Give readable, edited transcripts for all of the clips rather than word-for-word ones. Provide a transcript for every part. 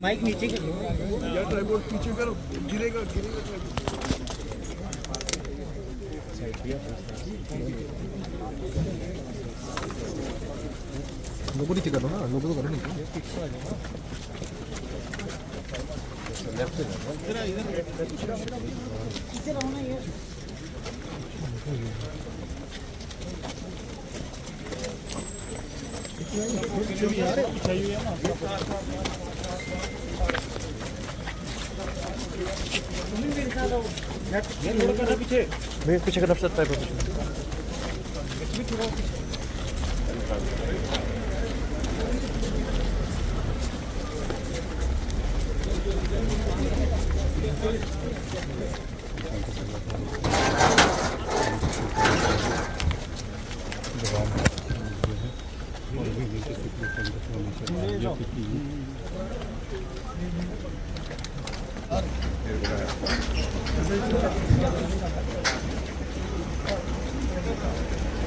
Mic नीचे करो यार, ट्राइपॉड पीछे करो, गिरेगा गिरेगा लोगों नीचे करो ना, लोगों को करो नीचे। पीछे रहो ना यार। पीछे का नफसत टाइप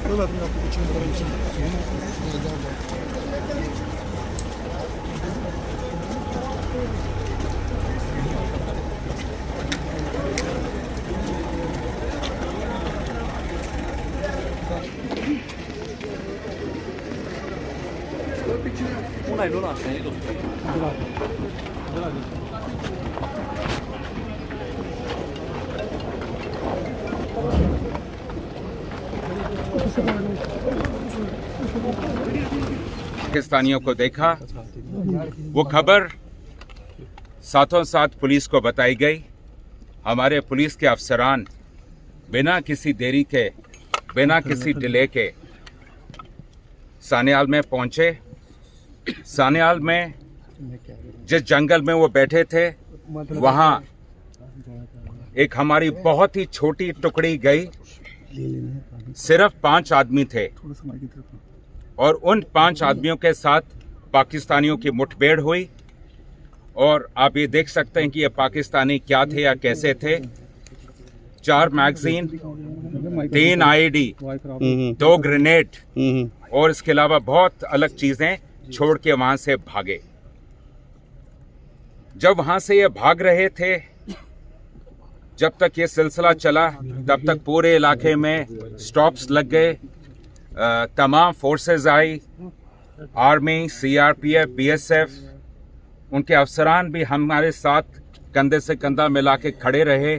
कोई बात नहीं, आपको कुछ नहीं पाकिस्तानियों को देखा, वो खबर साथों साथ पुलिस को बताई गई। हमारे पुलिस के अफसरान बिना किसी देरी के, बिना किसी डिले के सान्याल में पहुंचे। सान्याल में जिस जंगल में वो बैठे थे, वहां एक हमारी बहुत ही छोटी टुकड़ी गई। सिर्फ 5 आदमी थे और उन 5 आदमियों के साथ पाकिस्तानियों की मुठभेड़ हुई। और आप ये देख सकते हैं कि ये पाकिस्तानी क्या थे या कैसे थे। 4 मैगजीन, 3 आईडी, 2 ग्रेनेड और इसके अलावा बहुत अलग चीजें छोड़ के वहां से भागे। जब वहां से ये भाग रहे थे, जब तक ये सिलसिला चला, तब तक पूरे इलाके में स्टॉप्स लग गए। तमाम फोर्सेस आई, आर्मी, सीआरपीएफ, बीएसएफ, उनके अफसरान भी हमारे साथ कंधे से कंधा मिला के खड़े रहे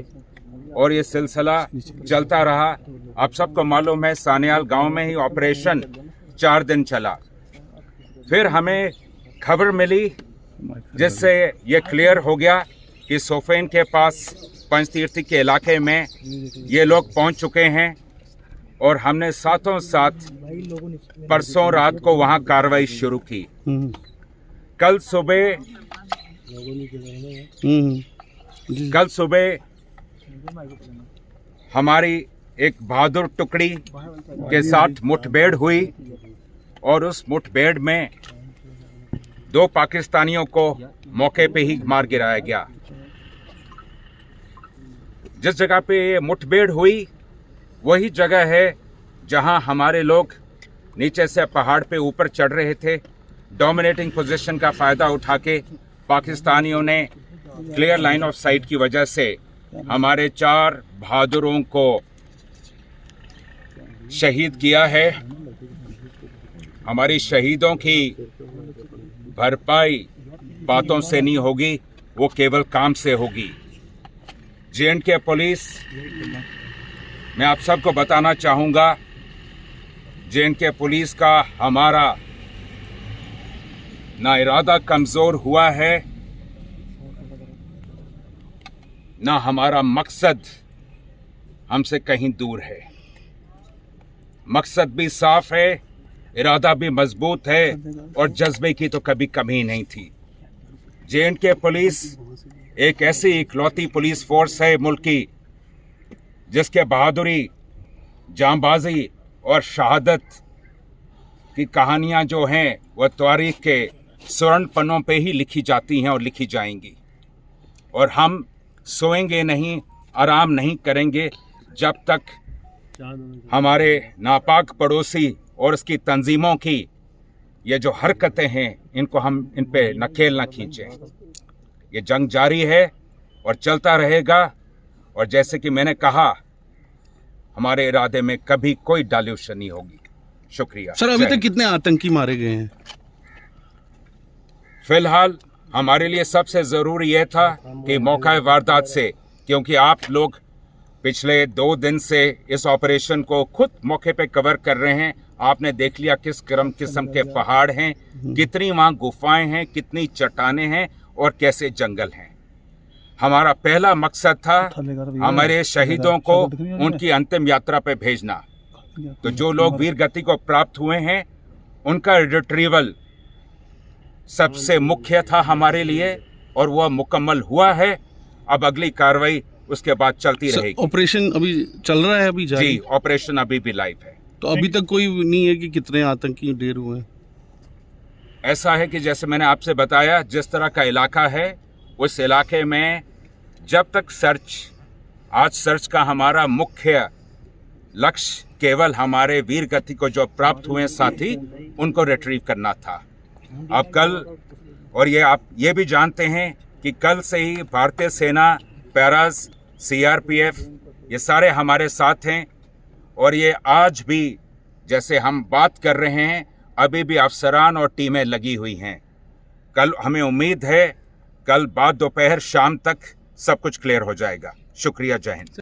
और ये सिलसिला चलता रहा। आप सबको मालूम है, सान्याल गांव में ही ऑपरेशन 4 दिन चला। फिर हमें खबर मिली जिससे ये क्लियर हो गया कि सोफेन के पास पंचतीर्थी के इलाके में ये लोग पहुंच चुके हैं। और हमने साथों साथ परसों रात को वहां कार्रवाई शुरू की। कल सुबह हमारी एक बहादुर टुकड़ी के साथ मुठभेड़ हुई और उस मुठभेड़ में 2 पाकिस्तानियों को मौके पे ही मार गिराया गया। जिस जगह पे ये मुठभेड़ हुई वही जगह है जहां हमारे लोग नीचे से पहाड़ पे ऊपर चढ़ रहे थे। डोमिनेटिंग पोजीशन का फायदा उठा के पाकिस्तानियों ने क्लियर लाइन ऑफ साइट की वजह से हमारे 4 बहादुरों को शहीद किया है। हमारी शहीदों की भरपाई बातों से नहीं होगी, वो केवल काम से होगी। जे&के पुलिस, मैं आप सबको बताना चाहूंगा, जे&के पुलिस का हमारा ना इरादा कमजोर हुआ है, ना हमारा मकसद हमसे कहीं दूर है। मकसद भी साफ है, इरादा भी मजबूत है और जज्बे की तो कभी कमी नहीं थी। जे&के पुलिस एक ऐसी इकलौती पुलिस फोर्स है मुल्क की जिसके बहादुरी, जांबाजी और शहादत की कहानियां जो हैं वह तारीख के स्वर्ण पन्नों पे ही लिखी जाती हैं और लिखी जाएंगी। और हम सोएंगे नहीं, आराम नहीं करेंगे जब तक हमारे नापाक पड़ोसी और उसकी तंजीमों की ये जो हरकतें हैं इनको हम इन पे नकेल न खींचें। ये जंग जारी है और चलता रहेगा, और जैसे कि मैंने कहा हमारे इरादे में कभी कोई डाल्यूशन नहीं होगी। शुक्रिया सर। अभी तक कितने आतंकी मारे गए हैं? फिलहाल हमारे लिए सबसे ज़रूरी यह था कि मौका वारदात से, क्योंकि आप लोग पिछले 2 दिन से इस ऑपरेशन को खुद मौके पे कवर कर रहे हैं, आपने देख लिया किस किस्म के पहाड़ हैं, कितनी वहाँ गुफाएं हैं, कितनी चट्टानें हैं और कैसे जंगल हैं। हमारा पहला मकसद था हमारे शहीदों को उनकी अंतिम यात्रा पे भेजना। तो जो लोग वीर गति को प्राप्त हुए हैं उनका रिट्रीवल सबसे मुख्य था हमारे लिए, और वह मुकम्मल हुआ है। अब अगली कार्रवाई उसके बाद चलती रहेगी। ऑपरेशन अभी चल रहा है? अभी जारी? जी, ऑपरेशन अभी भी लाइव है। तो अभी तक कोई नहीं है कि कितने आतंकी ढेर हुए हैं? ऐसा है कि जैसे मैंने आपसे बताया, जिस तरह का इलाका है उस इलाके में जब तक आज सर्च का हमारा मुख्य लक्ष्य केवल हमारे वीर गति को जो प्राप्त हुए साथी उनको रिट्रीव करना था। अब कल, और ये आप ये भी जानते हैं कि कल से ही भारतीय सेना, पैराज, सीआरपीएफ ये सारे हमारे साथ हैं, और ये आज भी जैसे हम बात कर रहे हैं अभी भी अफसरान और टीमें लगी हुई हैं। कल हमें उम्मीद है कल बाद दोपहर शाम तक सब कुछ क्लियर हो जाएगा। शुक्रिया, जय हिंद।